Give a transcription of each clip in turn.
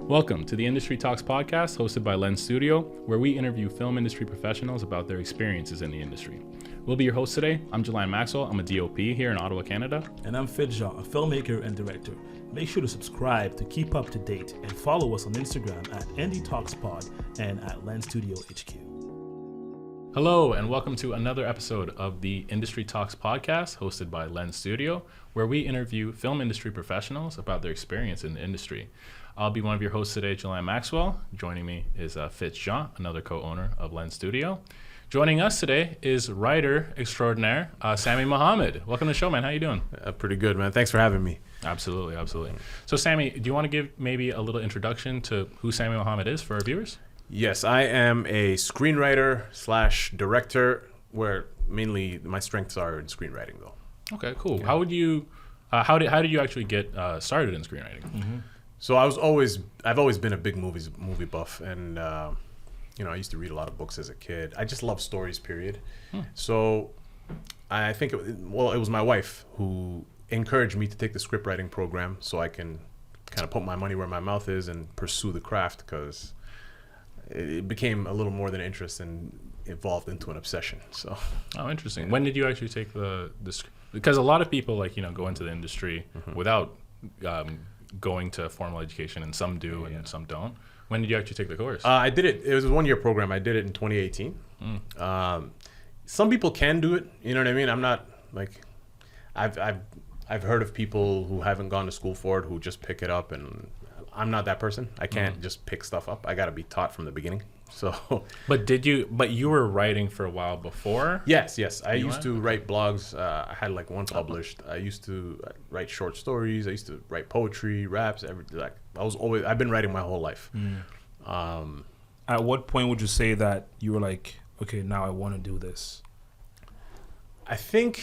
Welcome to the Industry Talks podcast hosted by Lenz Studio, where we interview film industry professionals about their experiences in the industry. We'll be your host today. I'm Jelan Maxwell. I'm a DOP here in Ottawa, Canada. And I'm Fitch Jean, a filmmaker and director. Make sure to subscribe to keep up to date and follow us on Instagram at NDTalksPod and at Lenz Studio HQ. Hello, and welcome to another episode of the Industry Talks podcast hosted by Lenz Studio, where we interview film industry professionals about their experience in the industry. I'll be one of your hosts today, Jelan Maxwell. Joining me is Fitch Jean, another co-owner of Lenz Studio. Joining us today is writer extraordinaire, Sammy Mohamed. Welcome to the show, man. How you doing? Pretty good, man. Thanks for having me. Absolutely. So, Sammy, do you want to give maybe a little introduction to who Sammy Mohamed is for our viewers? Yes, I am a screenwriter / director, where mainly my strengths are in screenwriting, though. Okay, cool. Yeah. How would you? How did you actually get started in screenwriting? Mm-hmm. So I've always been a big movie buff, and I used to read a lot of books as a kid. I just love stories, period. So I think it was my wife who encouraged me to take the scriptwriting program so I can kind of put my money where my mouth is and pursue the craft, because it became a little more than an interest and evolved into an obsession. So. Oh, interesting. Yeah. When did you actually take the because a lot of people go into the industry without going to formal education, and some do and some don't. When did you actually take the course? I did it. It was a 1-year program. I did it in 2018. Some people can do it. You know what I mean? I'm not like, I've heard of people who haven't gone to school for it who just pick it up, and I'm not that person. I can't just pick stuff up. I got to be taught from the beginning. So. But you were writing for a while before? Yes. I used to write blogs. I had like one published. I used to write short stories. I used to write poetry, raps, everything. Like I've been writing my whole life. At what point would you say that you were like, okay, now I want to do this? I think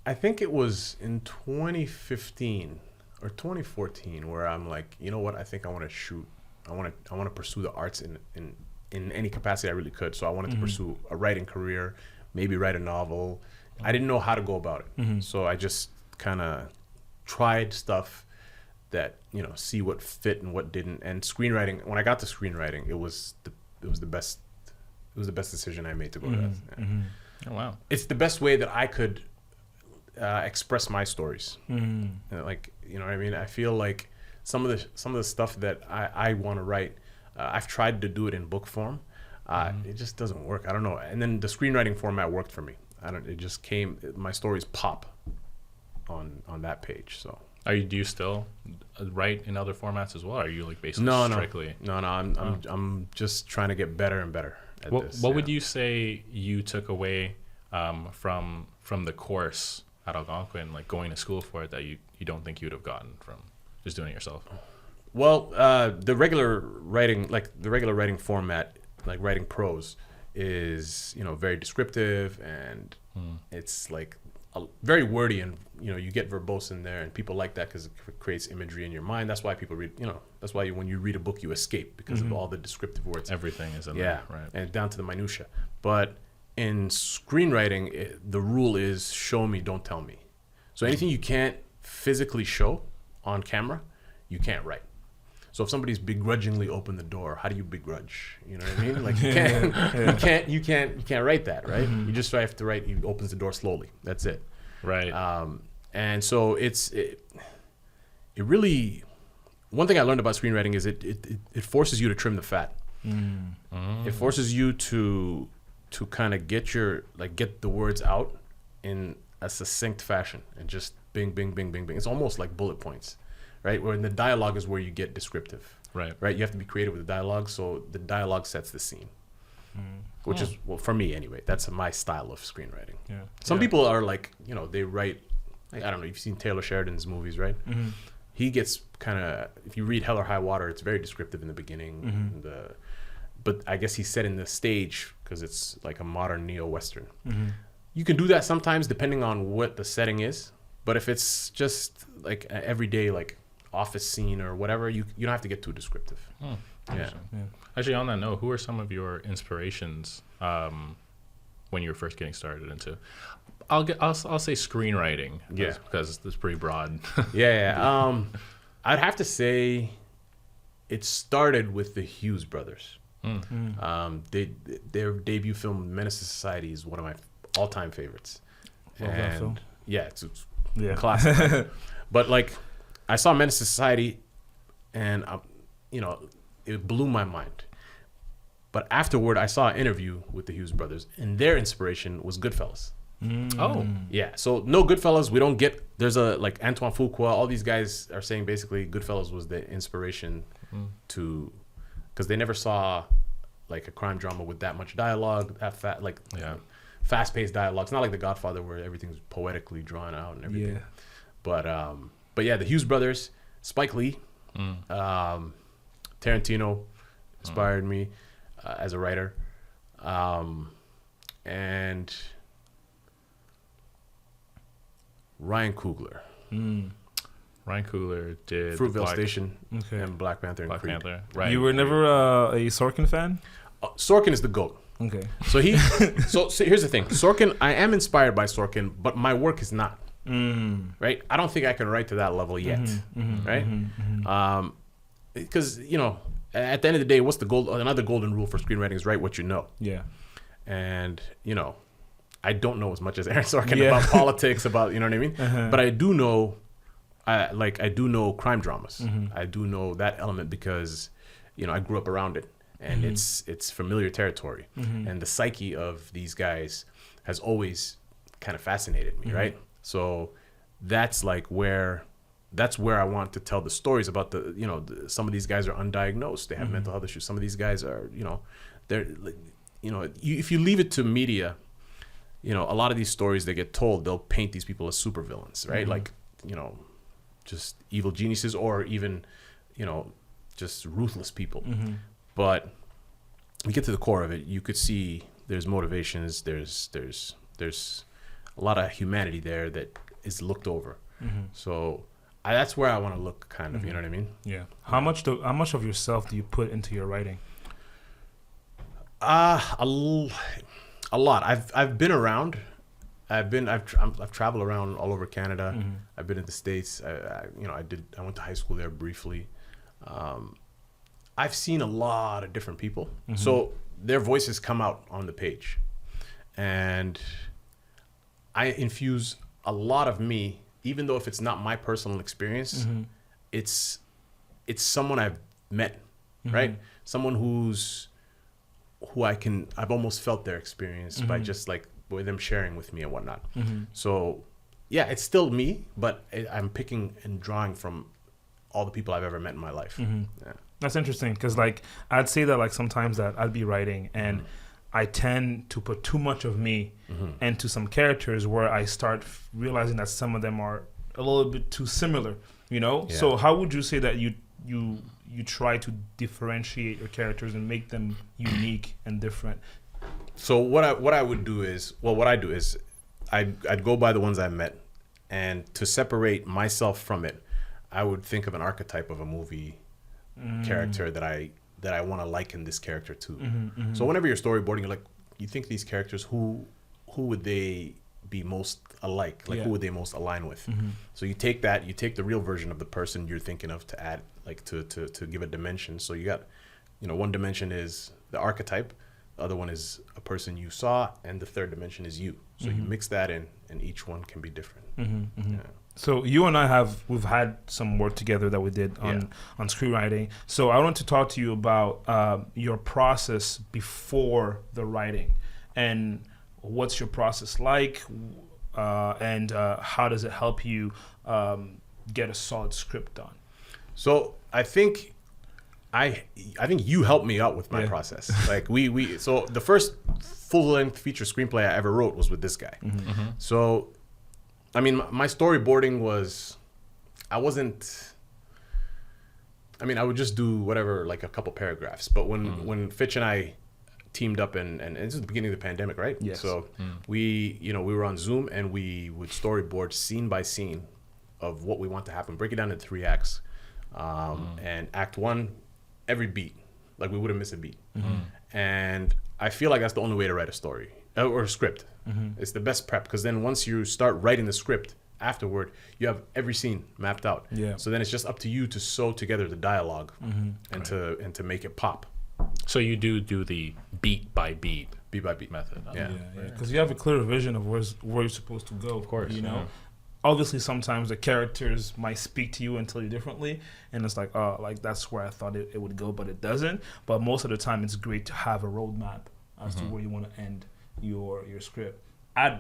it was in 2015 or 2014 where I'm like, you know what? I think I want to shoot. I want to pursue the arts in any capacity I really could. So I wanted to pursue a writing career, maybe write a novel. I didn't know how to go about it. So I just kind of tried stuff that, see what fit and what didn't. And screenwriting, when I got to screenwriting, it was the best decision I made to go to that. Yeah. Oh, wow. It's the best way that I could express my stories. Like, you know what I mean? I feel like some of the stuff that I want to write, I've tried to do it in book form. It just doesn't work. I don't know. And then the screenwriting format worked for me. It just came, my stories pop on that page. So do you still write in other formats as well? Or are you like basically strictly? No. I'm just trying to get better and better at this. What would you say you took away from the course at Algonquin, like going to school for it, that you don't think you'd have gotten from just doing it yourself? Well, the regular writing format, like writing prose, is very descriptive, and it's like very wordy, and you get verbose in there, and people like that because it creates imagery in your mind. That's why people read. That's why when you read a book, you escape because of all the descriptive words. Everything is in there, right? And down to the minutia. But in screenwriting, the rule is show me, don't tell me. So anything you can't physically show on camera, you can't write. So if somebody's begrudgingly opened the door, how do you begrudge? You know what I mean? Like you can't write that, right? You just have to write. He opens the door slowly. That's it. Right. And so it really, one thing I learned about screenwriting is it forces you to trim the fat. It forces you to kind of get the words out in a succinct fashion and just bing, bing, bing, bing, bing. It's almost like bullet points, right? Where in the dialogue is where you get descriptive, right? You have to be creative with the dialogue, so the dialogue sets the scene, which is, well, for me anyway, that's my style of screenwriting. Yeah. Some people are like, they write, like, I don't know, you've seen Taylor Sheridan's movies, right? He gets kind of, if you read Hell or High Water, it's very descriptive in the beginning, but I guess he's set in the stage because it's like a modern neo-Western. You can do that sometimes depending on what the setting is, but if it's just like an everyday like office scene or whatever, you don't have to get too descriptive. Yeah. Actually, on that note, who are some of your inspirations when you were first getting started into? I'll say screenwriting. Yeah, because it's pretty broad. yeah. I'd have to say it started with the Hughes brothers. Their debut film Menace to Society is one of my all-time favorites. Love that film. Yeah, it's classic. Right? But like, I saw Menace to Society, and it blew my mind. But afterward, I saw an interview with the Hughes brothers, and their inspiration was Goodfellas. Oh, Yeah. So no Goodfellas. We don't get. There's a like Antoine Fuqua. All these guys are saying basically Goodfellas was the inspiration to, because they never saw like a crime drama with that much dialogue, fast-paced dialogue. It's not like The Godfather where everything's poetically drawn out and everything. Yeah. But yeah, the Hughes brothers, Spike Lee, Tarantino inspired me as a writer, and Ryan Coogler. Ryan Coogler did Fruitvale Station Okay. and Black Panther and Black Creed. Panther. Right. You were never a Sorkin fan? Sorkin is the GOAT. Okay. So so here's the thing. Sorkin, I am inspired by Sorkin, but my work is not. Right? I don't think I can write to that level yet. Right? Because, at the end of the day, what's another golden rule for screenwriting is write what you know. Yeah. And, I don't know as much as Aaron Sorkin about politics, about, you know what I mean? But I do know, I do know crime dramas. I do know that element because, I grew up around it, and it's familiar territory. And the psyche of these guys has always kind of fascinated me, right? So that's where I want to tell the stories about some of these guys are undiagnosed. They have mental health issues. Some of these guys are, they're, if you leave it to media, a lot of these stories that get told, they'll paint these people as supervillains, right? Like, just evil geniuses, or even, just ruthless people. But we get to the core of it, you could see there's motivations, there's a lot of humanity there that is looked over. So that's where I want to look, kind of, you know what I mean? Yeah. How much of yourself do you put into your writing? A lot. I've been around. I've traveled around all over Canada. I've been in the States. I went to high school there briefly. I've seen a lot of different people. So their voices come out on the page, and I infuse a lot of me, even though if it's not my personal experience, it's someone I've met, right? Someone I've almost felt their experience by just like with them sharing with me and whatnot. So yeah, it's still me, but I'm picking and drawing from all the people I've ever met in my life. Yeah. That's interesting, because like I'd say that like sometimes that I'd be writing and I tend to put too much of me into some characters where I start realizing that some of them are a little bit too similar, Yeah. So how would you say that you try to differentiate your characters and make them unique and different? So what I would do is, what I do is I'd go by the ones I met, and to separate myself from it, I would think of an archetype of a movie character that I want to liken this character to. So whenever you're storyboarding, you think these characters, who would they be most alike? Like, who would they most align with? So you take the real version of the person you're thinking of to add, like to give a dimension. So you got, one dimension is the archetype, the other one is a person you saw, and the third dimension is you. So you mix that in, and each one can be different. Yeah. So you and I we've had some work together that we did on screenwriting. So I want to talk to you about your process before the writing, and what's your process like, and how does it help you get a solid script done? So I think you helped me out with my process. Like so the first full-length feature screenplay I ever wrote was with this guy. So I mean, my storyboarding was, I would just do whatever, like a couple paragraphs. But when Fitch and I teamed up, and this is the beginning of the pandemic, right? Yes. So we were on Zoom, and we would storyboard scene by scene of what we want to happen, break it down into 3 acts. And act 1, every beat, like we wouldn't miss a beat. And I feel like that's the only way to write a story. or script. It's the best prep, because then once you start writing the script afterward, you have every scene mapped out. Yeah. So then it's just up to you to sew together the dialogue and to make it pop. So you do the beat by beat method. Yeah. Because you have a clear vision of where you're supposed to go. Of course, you know. yeah. Obviously, sometimes the characters might speak to you and tell you differently, and it's like, oh, like that's where I thought it would go, but it doesn't. But most of the time, it's great to have a roadmap as to where you want to end your script. I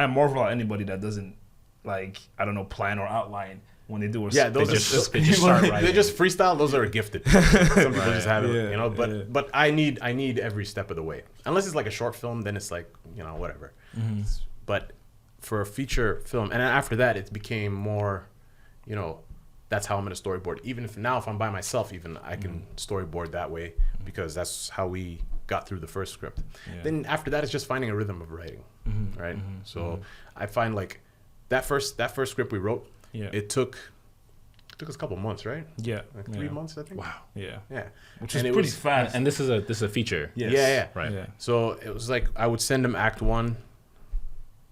marvel at anybody that doesn't, like, I don't know, plan or outline when they do a Yeah, those They are just start writing. they just freestyle. Those are gifted. Some people just have it, you know. But yeah. but I need every step of the way. Unless it's like a short film, then it's like, you know, whatever. But for a feature film, and then after that, it became more, you know, that's how I'm gonna storyboard. Even if I'm by myself, even I can storyboard that way, because that's how we got through the first script. Yeah. Then after that, it's just finding a rhythm of writing, right? So I find like that first script we wrote. Yeah. It took us a couple months, right? Yeah. Like 3 months, I think. Wow. Yeah. Yeah. Which And is it pretty was- fast. And this is a feature. Yes. Yeah. Right. Yeah. So it was like I would send them Act 1,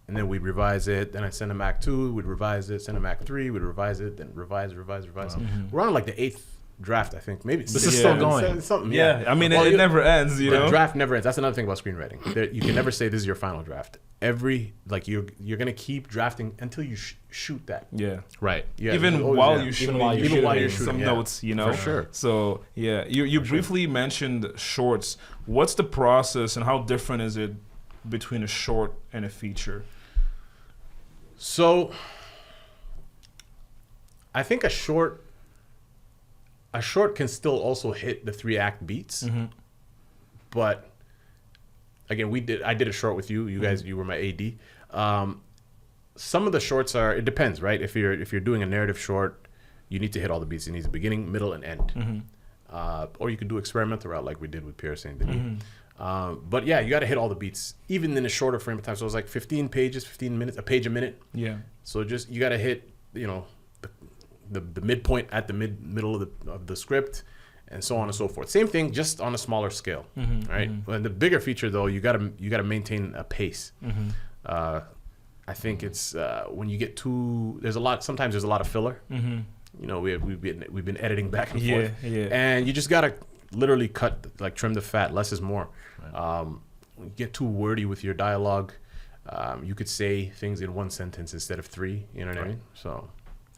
and then we'd revise it. Then I'd send them Act 2, we'd revise it. Send them Act 3, we'd revise it. Then revise. We're on like the 8th draft, I think. Maybe This is still going. Something. Yeah. I mean, Well, it never ends, you the know? draft never ends. That's another thing about screenwriting. You can never say this is your final draft. You're gonna keep drafting until you shoot that. Yeah. Right. Yeah, Even always, while yeah. you're shooting, while you're even while shooting, you're shooting, some yeah. notes, you know? For sure. So, yeah, you briefly mentioned shorts. What's the process and how different is it between a short and a feature? So I think a short can still also hit the 3-act beats. But again, I did a short with you. You guys, you were my AD. Some of the shorts it depends, right? If you're doing a narrative short, you need to hit all the beats. It needs a beginning, middle, and end. Or you could do experimental route like we did with Pierre Saint Denis. But yeah, you got to hit all the beats, even in a shorter frame of time. So it was like 15 pages, 15 minutes, a page a minute. Yeah. So just you got to hit, you know, the midpoint at the middle of the script, and so on and so forth. Same thing, just on a smaller scale, right? And the bigger feature though, you got to maintain a pace. I think it's when you get sometimes there's a lot of filler. You know, we've been editing back and forth, and you just gotta literally trim the fat. Less is more. Right. You get too wordy with your dialogue. You could say things in one sentence instead of 3. You know what I mean? So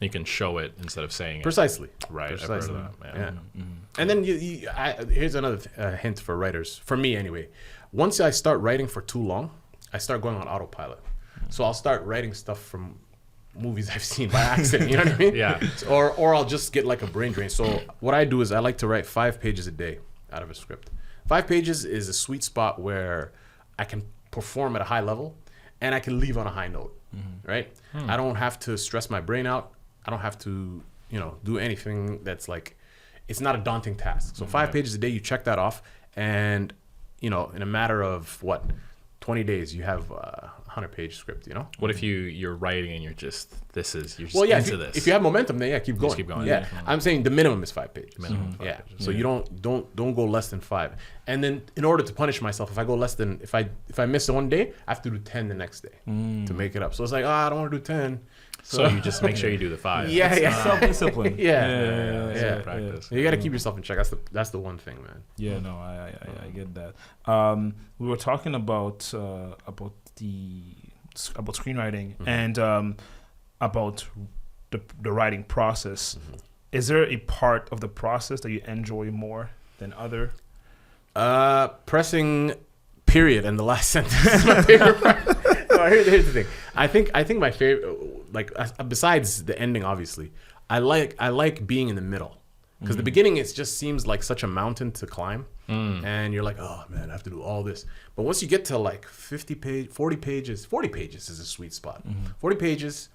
You can show it instead of saying it. precisely. Right. I've Precisely. heard of that, man. Yeah. And then here's another hint for writers, for me anyway. Once I start writing for too long, I start going on autopilot. So I'll start writing stuff from movies I've seen by accident, you know what I mean? Yeah. Or I'll just get like a brain drain. So what I do is I like to write 5 pages a day out of a script. 5 pages is a sweet spot where I can perform at a high level and I can leave on a high note, right? I don't have to stress my brain out. I don't have to, do anything that's like, it's not a daunting task. So 5 pages a day, you check that off, and, in a matter of 20 days, you have a 100-page script, What if you're writing and you're just Well, yeah, into this? if you have momentum, then keep going. Just keep going. Yeah, I'm saying the minimum is 5 pages. Minimum 5 yeah. pages. So you don't go less than 5. And then in order to punish myself, if I go less than if I miss one day, I have to do 10 the next day to make it up. So it's like, I don't want to do 10. So you just make sure you do the 5. Yeah. Self-discipline. Yeah. Practice. You got to keep yourself in check. That's the one thing, man. Yeah, no, I get that. We were talking about screenwriting and about the writing process. Is there a part of the process that you enjoy more than other? Pressing period in the last sentence is my favorite part. No, here's the thing. I think my favorite, besides the ending, obviously, I like being in the middle. Because the beginning, it just seems like such a mountain to climb. And you're like, oh, man, I have to do all this. But once you get to like 40 pages is a sweet spot. 40 pages,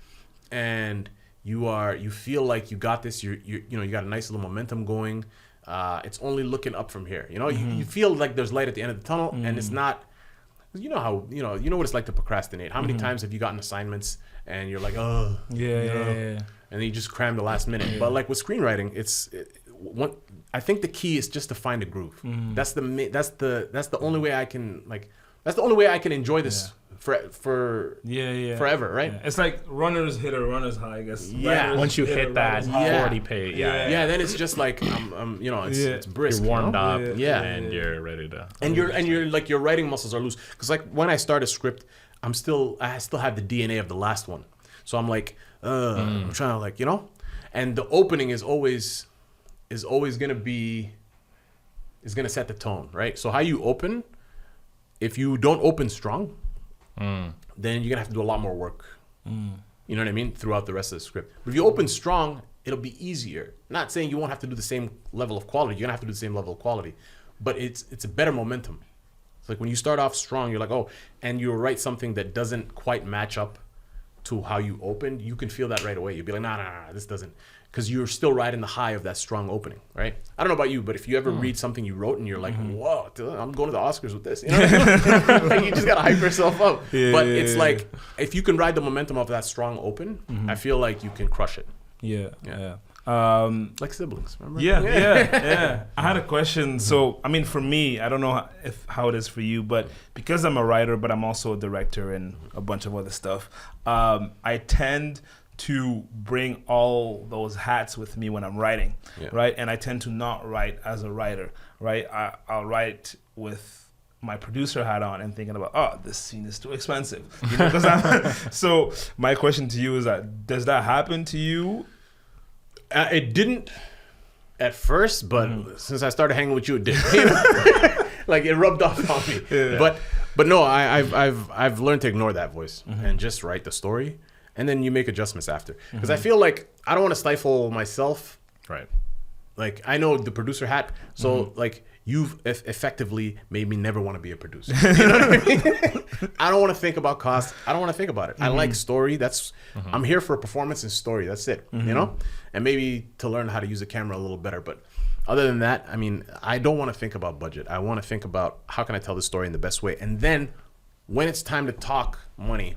and you feel like you got this. You got a nice little momentum going. It's only looking up from here. You feel like there's light at the end of the tunnel, and it's not. You know what it's like to procrastinate. How many times have you gotten assignments and you're like, oh, yeah. And then you just cram the last minute. But like with screenwriting, I think the key is just to find a groove. That's the only way I can like That's the only way I can enjoy this for forever, right? Yeah. It's like runners hit a runner's high, I guess. Yeah. Once you hit that 40 pay, then it's just like it's brisk. You're warmed up, yeah, and you're ready to. And you're like your writing muscles are loose because like when I start a script, I still have the DNA of the last one, so I'm like I'm trying to like and the opening is always gonna set the tone, right? So how you open, if you don't open strong, then you're gonna have to do a lot more work. You know what I mean? Throughout the rest of the script. But if you open strong, it'll be easier. Not saying you won't have to do the same level of quality. You're gonna have to do the same level of quality, but it's a better momentum. It's like when you start off strong, you're like, oh, and you write something that doesn't quite match up to how you opened, you can feel that right away. You'll be like, nah, this doesn't, because you're still riding the high of that strong opening, right? I don't know about you, but if you ever read something you wrote and you're like, whoa, I'm going to the Oscars with this, you know what I mean? Like, you just gotta hype yourself up. But it's like, if you can ride the momentum of that strong open, I feel like you can crush it. Yeah. Like siblings, remember? Yeah. I had a question. So, I mean, for me, I don't know how it is for you, but because I'm a writer, but I'm also a director and a bunch of other stuff, I tend to bring all those hats with me when I'm writing, right? And I tend to not write as a writer, right? I'll write with my producer hat on and thinking about, oh, this scene is too expensive. So my question to you is that, does that happen to you? It didn't at first, but since I started hanging with you, it did. Like it rubbed off on me. But no, I've learned to ignore that voice and just write the story, and then you make adjustments after. Because I feel like I don't want to stifle myself. Right. Like I know the producer hat, so like you've effectively made me never want to be a producer. You know what I mean? I don't want to think about cost. I don't want to think about it. I like story. That's I'm here for a performance and story. That's it. You know, and maybe to learn how to use a camera a little better. But other than that, I mean, I don't want to think about budget. I want to think about how can I tell the story in the best way. And then when it's time to talk money,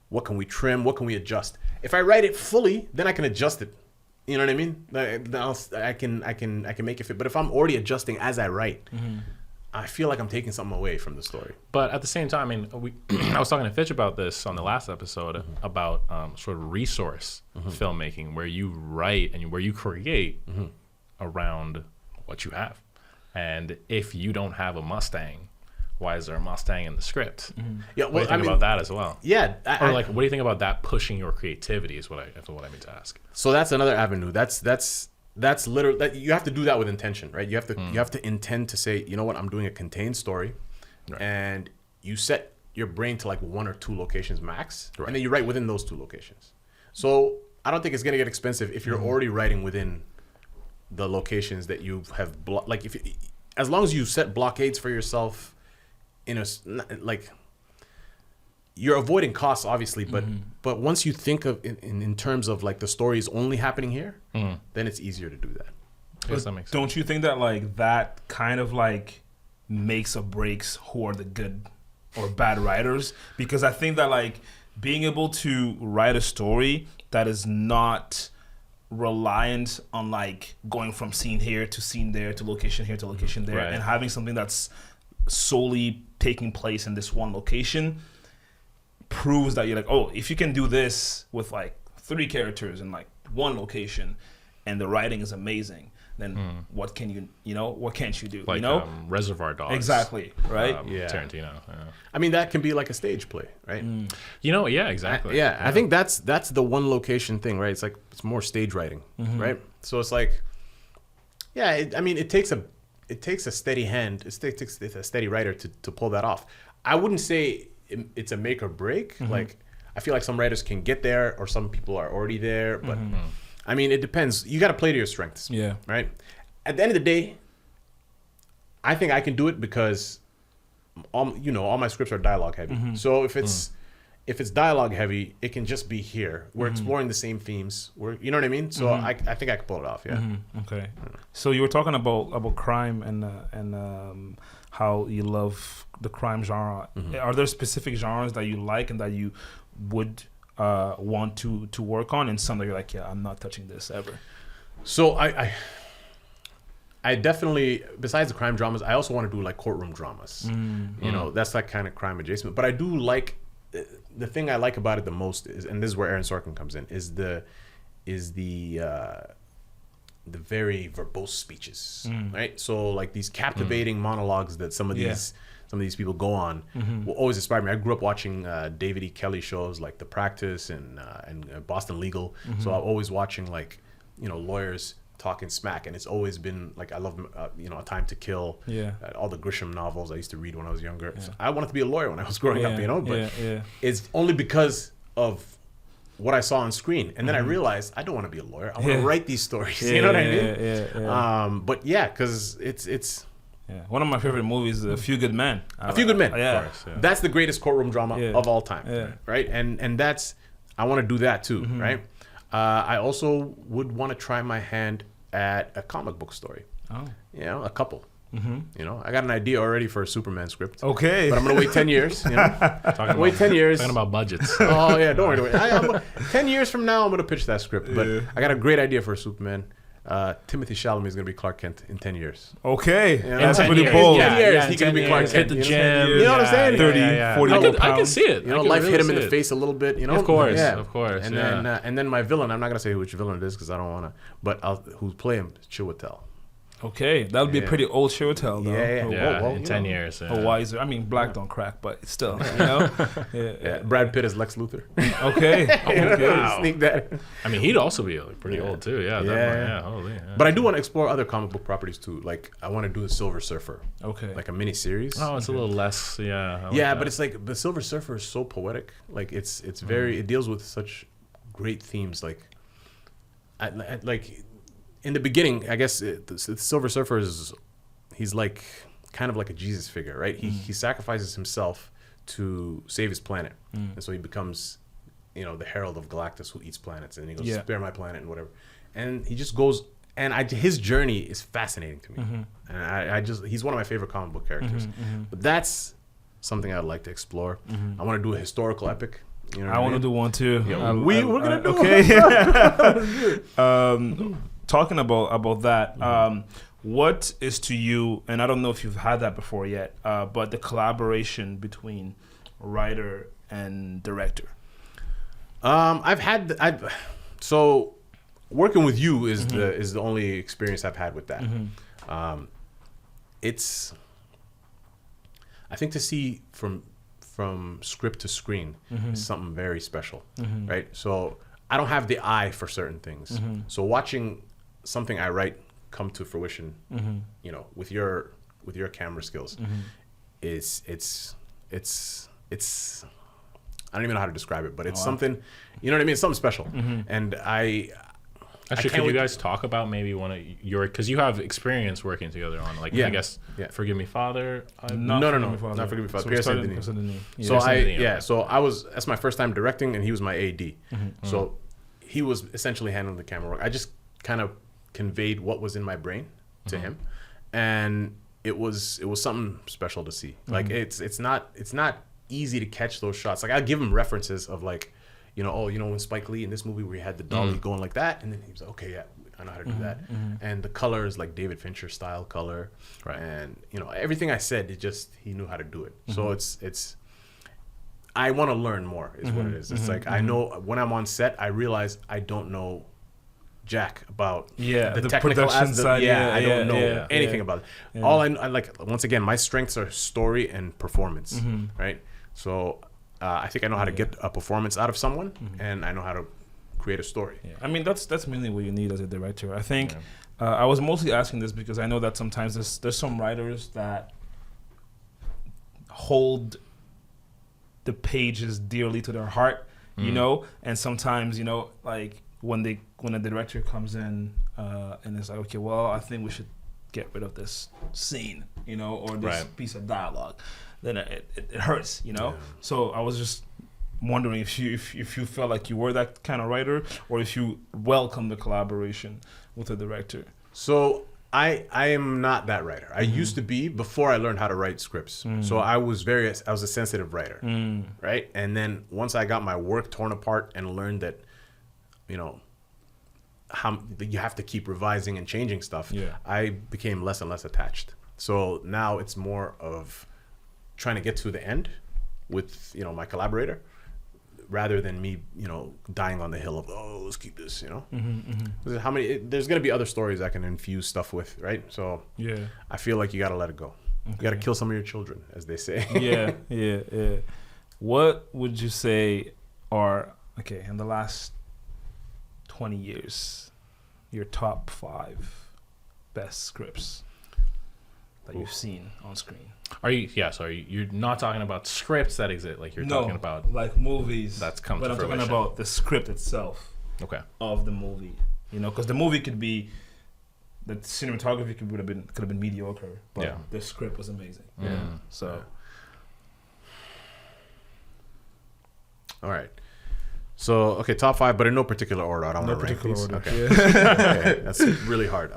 what can we trim? What can we adjust? If I write it fully, then I can adjust it. You know what I mean? I can make it fit. But if I'm already adjusting as I write, I feel like I'm taking something away from the story. But at the same time, I mean, I was talking to Fitch about this on the last episode about sort of resource filmmaking, where you write and where you create around what you have. And if you don't have a Mustang, why is there a Mustang in the script? Yeah, what do you think about that as well? Yeah, what do you think about that pushing your creativity? Is what I mean to ask. So that's another avenue. That's literally that you have to do that with intention, right? You have to intend to say, you know what, I'm doing a contained story, and you set your brain to like 1 or 2 locations max, and then you write within those 2 locations. So I don't think it's gonna get expensive if you're already writing within the locations that you have as long as you set blockades for yourself. You're avoiding costs, obviously, but once you think of in terms of like the story is only happening here, then it's easier to do that. Yes, that makes sense. Don't you think that like that kind of like makes or breaks who are the good or bad writers? Because I think that like being able to write a story that is not reliant on like going from scene here to scene there to location here to location there, and having something that's solely taking place in this one location proves that you're like, oh, if you can do this with like 3 characters in like 1 location and the writing is amazing, then what can't you do? Like, you know, Reservoir Dogs. Exactly, right? Tarantino. Yeah. I mean, that can be like a stage play, right? You know, exactly. I think that's the one location thing, right? It's like it's more stage writing, right? So it's like, it takes a steady hand. It takes a steady writer to pull that off. I wouldn't say it's a make or break. Like, I feel like some writers can get there, or some people are already there. But I mean, it depends. You got to play to your strengths. Yeah. Right. At the end of the day, I think I can do it because all my scripts are dialogue heavy. So if it's dialogue heavy, it can just be here. We're exploring the same themes. You know what I mean? So I think I can pull it off. Yeah. Okay. So you were talking about crime and how you love the crime genre. Are there specific genres that you like and that you would want to work on, and some that you're like, yeah, I'm not touching this ever? So I definitely, besides the crime dramas, I also want to do like courtroom dramas. You know, that's like kind of crime adjacent. But I do like, the thing I like about it the most is, and this is where Aaron Sorkin comes in, is the very verbose speeches, right? So like these captivating monologues that some of these people go on will always inspire me. I grew up watching David E. Kelly shows like The Practice and Boston Legal. So I'm always watching like, you know, lawyers talking smack, and it's always been like, I love you know, A Time to Kill, all the Grisham novels I used to read when I was younger. So I wanted to be a lawyer when I was growing up, you know, but it's only because of what I saw on screen, and then I realized I don't want to be a lawyer. I want to write these stories. You know what I mean? But yeah, because it's one of my favorite movies is A Few Good Men. A Few Good Men. Yeah. Of course, that's the greatest courtroom drama of all time, right? And that's, I want to do that too, right? I also would want to try my hand at a comic book story. Oh, you know, a couple. You know, I got an idea already for a Superman script. Okay, but I'm gonna wait 10 years. You know, wait 10 years. Talking about budgets. Oh yeah, don't worry. 10 years from now, I'm gonna pitch that script. But I got a great idea for a Superman. Timothy Chalamet is gonna be Clark Kent in 10 years. Okay, you know, that's pretty bold. 10 years, he can be Clark Kent. Hit the gym. You know what I'm saying? 30, 40 pounds. I can see it. You know, life hit him in the face a little bit. You know, of course, of course. And then my villain. I'm not gonna say which villain it is because I don't wanna. But who's play him? Chiwetel. Okay, that would be a pretty old Chiwetel though. In 10 years. A wiser. I mean, black don't crack, but still, you know. Brad Pitt as Lex Luthor. Okay. Wow. Sneak that. I mean, he'd also be like pretty old too. Holy. But I do want to explore other comic book properties too. Like I want to do the Silver Surfer. Okay. Like a mini series. Oh, it's a little less. But it's like the Silver Surfer is so poetic. Like it's very. It deals with such great themes. Like, in the beginning, I guess the Silver Surfer he's like kind of like a Jesus figure, right? He sacrifices himself to save his planet, and so he becomes, you know, the herald of Galactus who eats planets, and he goes, spare my planet and whatever, and he just goes, and his journey is fascinating to me, and he's one of my favorite comic book characters, but that's something I'd like to explore. I want to do a historical epic. You know, I want to do one too. Yeah, we're gonna do okay. Talking about that, what is to you, and I don't know if you've had that before yet, but the collaboration between writer and director? So working with you is the only experience I've had with that. It's, I think, to see from script to screen is something very special, right? So I don't have the eye for certain things. So watching something I write come to fruition, you know, with your camera skills, it's I don't even know how to describe it, but it's something, you know what I mean? It's something special, and Actually, could you guys talk about maybe one of your, because you have experience working together on, like, I guess, Forgive Me Father? Not Forgive Me Father. So that's my first time directing, and he was my AD. So he was essentially handling the camera work. I just kind of conveyed what was in my brain to him, and it was something special to see. Like it's not easy to catch those shots. Like I give him references of like, you know, when Spike Lee in this movie where he had the dolly going like that, and then he was like, okay, yeah, I know how to do that. And the color is like David Fincher style color, right? And you know, everything I said, he knew how to do it. So it's I want to learn more is what it is. It's like I know when I'm on set, I realize I don't know jack about the technical side. I don't know anything about it. All I like, once again, my strengths are story and performance, right? So I think I know how to get a performance out of someone, and I know how to create a story. I mean, that's mainly what you need as a director. I think I was mostly asking this because I know that sometimes there's some writers that hold the pages dearly to their heart, you know, and sometimes, you know, like when a director comes in and it's like, okay, well, I think we should get rid of this scene, you know, or this piece of dialogue, then it hurts, you know. So I was just wondering if you felt like you were that kind of writer, or if you welcome the collaboration with a director. So I am not that writer. I used to be before I learned how to write scripts. So I was a sensitive writer, right? And then once I got my work torn apart and learned that, you know, how you have to keep revising and changing stuff, Yeah. I became less and less attached. So now it's more of trying to get to the end with, you know, my collaborator, rather than me, you know, dying on the hill of, oh, let's keep this, you know. How many? There's gonna be other stories I can infuse stuff with, right? So Yeah. I feel like you gotta let it go. You gotta kill some of your children, as they say. Yeah. What would you say are, okay, in the last 20 years, your top 5 best scripts that you've seen on screen? You're not talking about scripts that exist, like you're talking about like movies that's come but to I'm fruition. talking about the script itself of the movie, you know, because the movie could be, the cinematography could have been mediocre, but the script was amazing. So All right. So, okay, top 5, but in no particular order. I don't want to rank these. order. Okay. Yeah. Okay, that's really hard.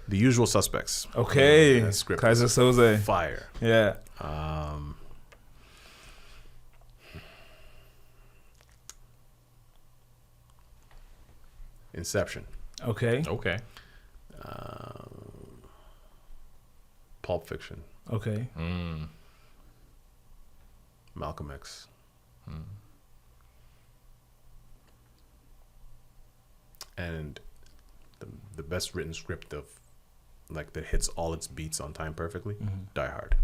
The Usual Suspects. Okay. That's script. Kaiser Soze. Fire. Yeah. Inception. Okay. Pulp Fiction. Okay. Malcolm X. And the best written script of, like, that hits all its beats on time perfectly, Die Hard.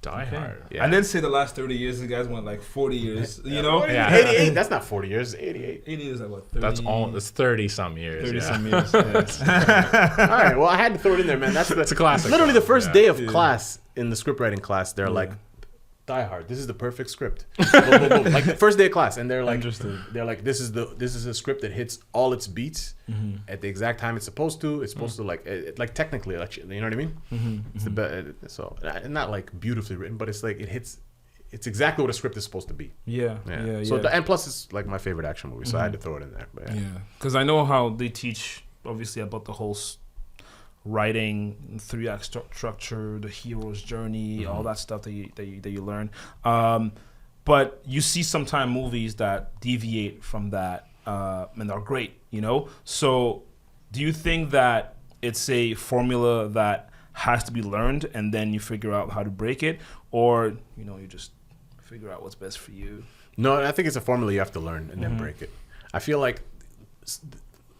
Die Hard. Yeah. I didn't say the last 30 years. The guys went like 40 years. You know. Yeah. 88. That's not 40 years. 88. 80 is like what? 30, That's 30 some years. 30 yeah. some years. Yeah. All right. Well, I had to throw it in there, man. That's It's a classic. literally the first Yeah. day of class in the scriptwriting class. They're like, Die Hard. This is the perfect script. Boom, boom, boom. Like the first day of class, and they're like, Interesting. they're like, this is a script that hits all its beats at the exact time it's supposed to. It's supposed to like technically, like, you know what I mean? It's the best. So not like beautifully written, but it's like it hits. It's exactly what a script is supposed to be. Yeah. So and plus it's like my favorite action movie, so I had to throw it in there. But Yeah, because I know how they teach, obviously, about the whole writing, 3-act structure, the hero's journey, all that stuff that you learn. But you see sometimes movies that deviate from that, and are great, you know? So do you think that it's a formula that has to be learned and then you figure out how to break it? Or, you know, you just figure out what's best for you? No, I think it's a formula you have to learn and then break it. I feel like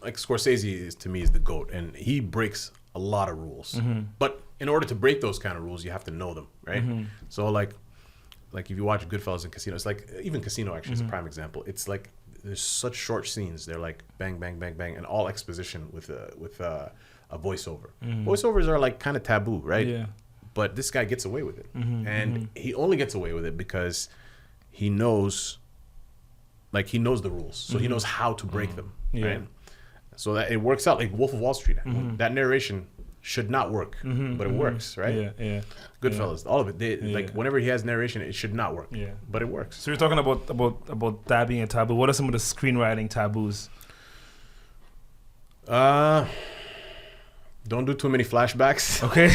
Scorsese to me is the GOAT, and he breaks a lot of rules. But in order to break those kind of rules, you have to know them, right? So like if you watch Goodfellas and Casino, it's like, even Casino actually is a prime example. It's like there's such short scenes. They're like bang, bang, bang, bang, and all exposition with a voiceover. Voiceovers are like kind of taboo, right? Yeah. But this guy gets away with it, and he only gets away with it because he knows the rules, so he knows how to break them, right? So that it works out. Like Wolf of Wall Street, that narration should not work, but it works, right? Yeah. Goodfellas, all of it. Like whenever he has narration, it should not work, but it works. So you're talking about that being a taboo. What are some of the screenwriting taboos? Don't do too many flashbacks. Okay.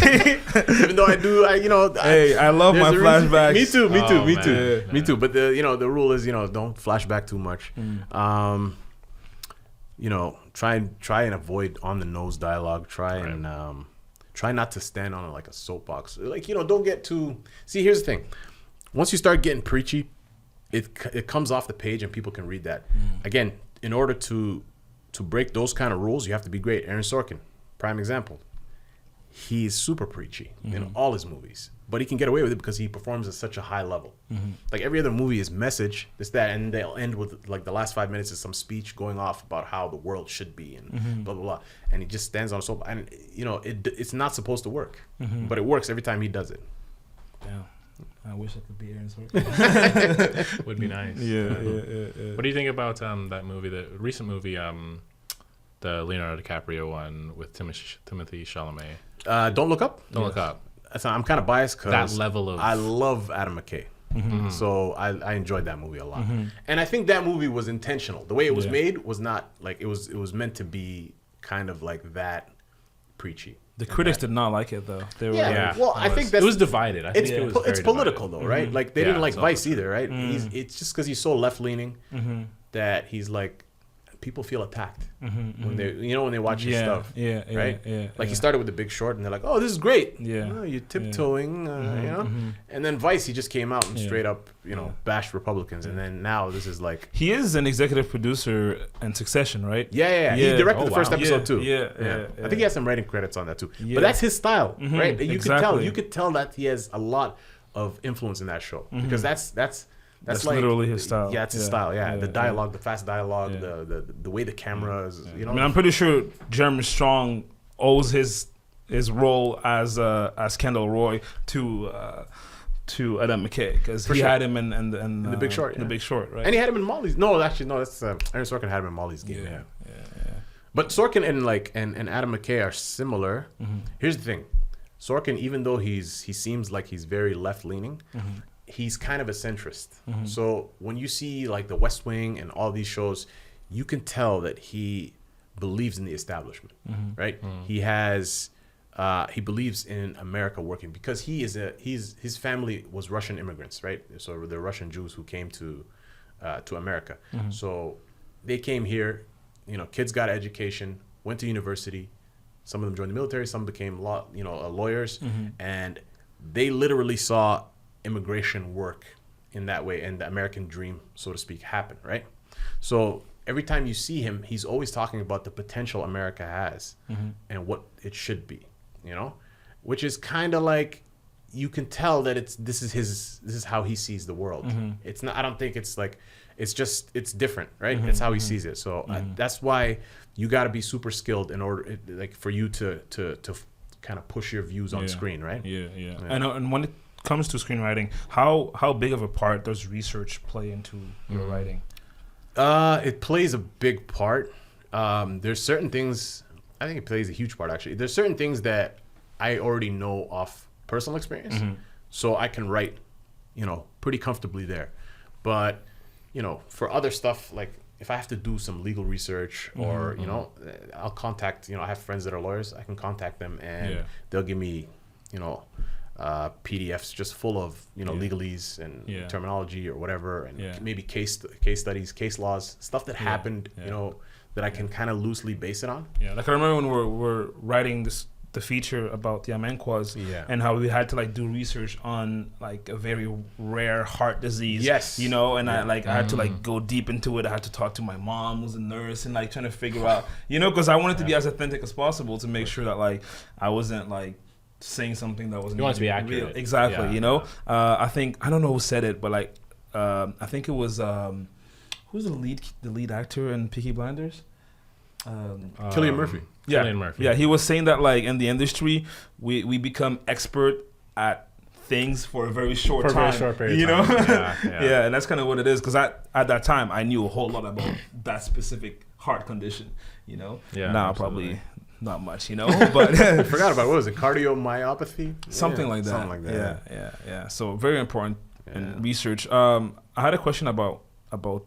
Even though I do, I love my flashbacks. Me too. Man. Me too. But the rule is, don't flashback too much. Try and avoid on the nose dialogue. Try not to stand on like a soapbox. Like, don't get too. See, here's the thing. Once you start getting preachy, it comes off the page and people can read that. Again, in order to break those kind of rules, you have to be great. Aaron Sorkin, prime example. He's super preachy in all his movies, but he can get away with it because he performs at such a high level. Like every other movie is message, this, that, and they'll end with like the last 5 minutes is some speech going off about how the world should be and blah, blah, blah. And he just stands on a soap. And, it's not supposed to work, but it works every time he does it. Yeah. I wish I could be Aaron Sorkin. Would be nice. Yeah. What do you think about that movie, the recent movie, the Leonardo DiCaprio one with Timothée Chalamet? Don't Look Up? Don't Look Up. So I'm kind of biased because That level of... I love Adam McKay. So I enjoyed that movie a lot. And I think that movie was intentional. The way it was made was not like it was meant to be kind of like that preachy. The critics did not like it though. They were Well, I think that's, it was divided. I think it was it's very political divided. though, right? Like they didn't like it's Vice either, right? It's just because he's so left leaning that he's like people feel attacked Mm-hmm, when they, when they watch his stuff. Right? Like he yeah. started with The Big Short, and they're like, "Oh, this is great. Yeah. Oh, you're tiptoeing, And then Vice, he just came out and straight up, bashed Republicans, and then now this is like He is an executive producer in Succession, right? Yeah. He directed the first episode too. Yeah. I think he has some writing credits on that too. Yeah. But that's his style, Mhm, right? You exactly. could tell that he has a lot of influence in that show because that's like literally his style. Yeah, it's his style. Yeah, the dialogue, the fast dialogue, Yeah. the way the camera is. I mean, I'm pretty sure Jeremy Strong owes his role as Kendall Roy to Adam McKay because he had him in The Big Short. in The Big Short, right? And he had him in Molly's. No, actually, no. That's Aaron Sorkin had him in Molly's Game. Yeah. But Sorkin and Adam McKay are similar. Mm-hmm. Here's the thing: Sorkin, even though he seems like he's very left leaning. Mm-hmm. He's kind of a centrist. So when you see like The West Wing and all these shows, you can tell that he believes in the establishment, right? He has, he believes in America working because his family was Russian immigrants, right? So they're Russian Jews who came to America. So they came here, kids got an education, went to university. Some of them joined the military, some became lawyers, and they literally saw immigration work in that way and the American dream, so to speak, happen, right? So every time you see him, he's always talking about the potential America has and what it should be, which is kind of like you can tell that this is how he sees the world. It's not. I don't think it's like it's different, right? It's how he sees it. So that's why you got to be super skilled in order, like, for you to kind of push your views on screen, right? Yeah. And when it comes to screenwriting, how big of a part does research play into your writing? It plays a big part. There's certain things, I think it plays a huge part actually. There's certain things that I already know off personal experience, so I can write, pretty comfortably there. But, for other stuff, like if I have to do some legal research or, I'll contact, I have friends that are lawyers, I can contact them and they'll give me, PDFs just full of legalese and terminology or whatever, and maybe case studies, case laws, stuff that happened, that I can kind of loosely base it on. Yeah, like I remember when we're writing the feature about the Amenquas and how we had to like do research on like a very rare heart disease. Yes. I had to like go deep into it. I had to talk to my mom, who's a nurse, and like trying to figure out, because I wanted to be as authentic as possible to make sure that like I wasn't like saying something that wasn't. You want it to be accurate. Real. Exactly. I think I don't know who said it, but like I think it was who's the lead actor in Peaky Blinders? Cillian Murphy. Cillian Murphy. Yeah, he was saying that like in the industry, we become expert at things for a very short time. For a very short period of time. Yeah, and that's kind of what it is. Because at that time, I knew a whole lot about that specific heart condition. Yeah. Now probably not much. But I forgot about what was it? Cardiomyopathy. Something like that. Something like that. Yeah. So very important in research. I had a question about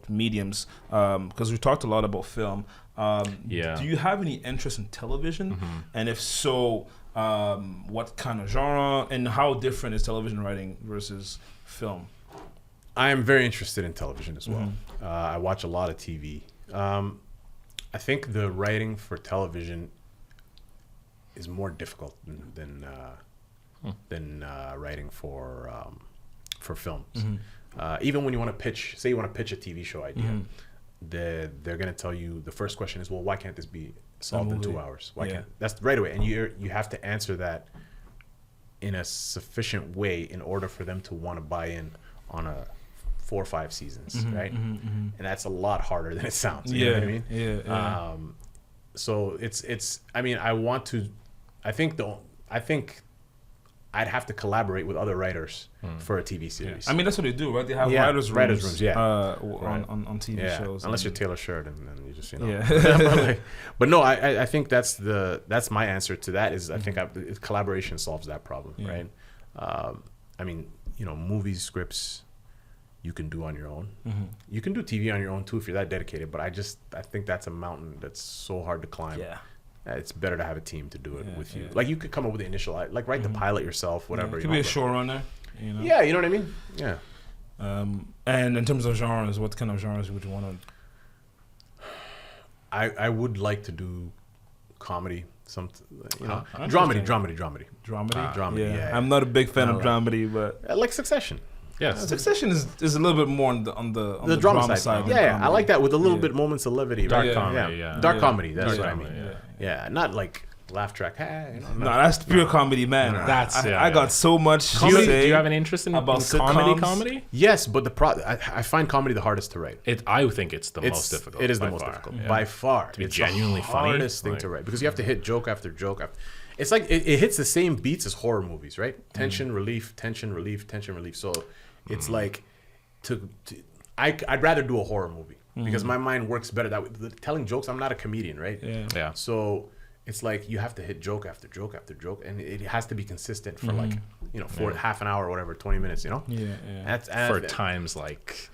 mediums because we talked a lot about film. Do you have any interest in television? And if so, what kind of genre and how different is television writing versus film? I am very interested in television as well. I watch a lot of TV. I think the writing for television is more difficult than writing for films. Even when you want to pitch a TV show idea, they're going to tell you the first question is, well, why can't this be solved in 2 hours? Why can't that's right away? And you have to answer that in a sufficient way in order for them to want to buy in on a 4 or 5 seasons, right? And that's a lot harder than it sounds. You know what I mean? Yeah. So it's. I mean, I think I'd have to collaborate with other writers for a TV series. I mean, that's what they do, right? They have writers' rooms on TV shows. Unless you're Taylor Sheridan, then you just but no, I think that's my answer to that. Is I think collaboration solves that problem, right? I mean, movies, scripts, you can do on your own. You can do TV on your own too if you're that dedicated. But I think that's a mountain that's so hard to climb. Yeah. It's better to have a team to do it with you. Like you could come up with the initial, like write the pilot yourself, whatever. It could be a showrunner. Yeah, you know what I mean. Yeah. And in terms of genres, what kind of genres would you want I would like to do comedy, dramedy. Dramedy. Yeah. I'm not a big fan of dramedy, but Like Succession. Yes. Succession is a little bit more on the drama side. than Yeah, comedy. I like that with a little bit moments of levity. Dark right? comedy, yeah. Dark Yeah. comedy. That's Dark what comedy, I mean. yeah. Yeah, not like laugh track. Hey, No, that's pure comedy, man. I got so much to Do say. you have any interest in about comedy? sitcoms? Comedy? Yes, but I find comedy the hardest to write. I think it's the most difficult. It is the by most far. difficult Yeah. by far. To be it's genuinely the funny, hardest thing like- to write because you have to hit joke after joke. It's like it hits the same beats as horror movies, right? Tension, relief, tension, relief, tension, relief. So it's like I'd rather do a horror movie because my mind works better that way. Telling jokes, I'm not a comedian, right? Yeah. So it's like you have to hit joke after joke after joke, and it has to be consistent for like for half an hour or whatever, 20 minutes. Yeah. That's For times like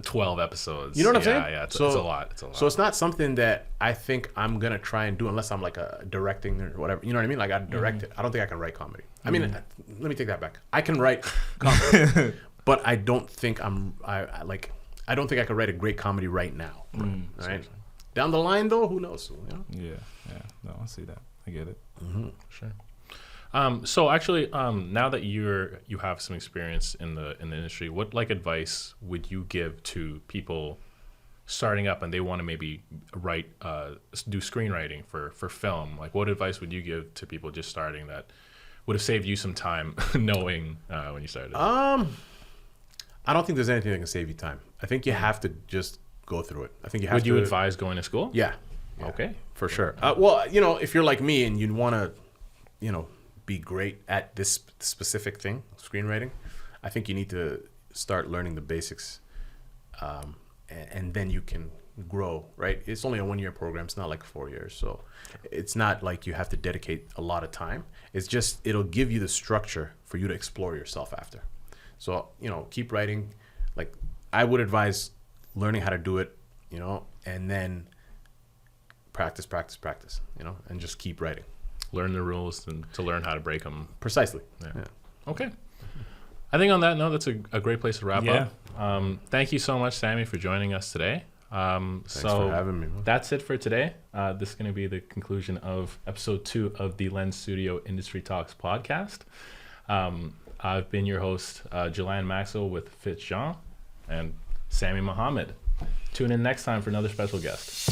12 episodes. You know what I'm saying? Yeah, it's a lot. It's a lot. So it's not something that I think I'm gonna try and do unless I'm like a directing or whatever. You know what I mean? Like I direct it. I don't think I can write comedy. I mean, let me take that back. I can write comedy, but I don't think I don't think I could write a great comedy right now. Right? Down the line, though, who knows? You know? Yeah. No, I see that. I get it. Sure. So actually, now that you have some experience in the industry, what advice would you give to people starting up and they want to maybe do screenwriting for film? Like, what advice would you give to people just starting that would have saved you some time knowing when you started? I don't think there's anything that can save you time. I think you have to just go through it. I think you have Would to. you advise going to school? Yeah. Okay. For sure. Well, if you're like me and you want to, be great at this specific thing, screenwriting, I think you need to start learning the basics, and then you can grow. Right? It's only a 1-year program. It's not like 4 years, so it's not like you have to dedicate a lot of time. It's just it'll give you the structure for you to explore yourself after. So keep writing. Like I would advise learning how to do it, and then practice, and just keep writing. Learn the rules and to learn how to break them. Precisely. Yeah. Okay. I think on that note, that's a great place to wrap up. Thank you so much, Sammy, for joining us today. Thanks for having me. That's it for today. This is going to be the conclusion of episode 2 of the Lenz Studio Industry Talks podcast. I've been your host, Jelan Maxwell with Fitch Jean and Sammy Mohamed. Tune in next time for another special guest.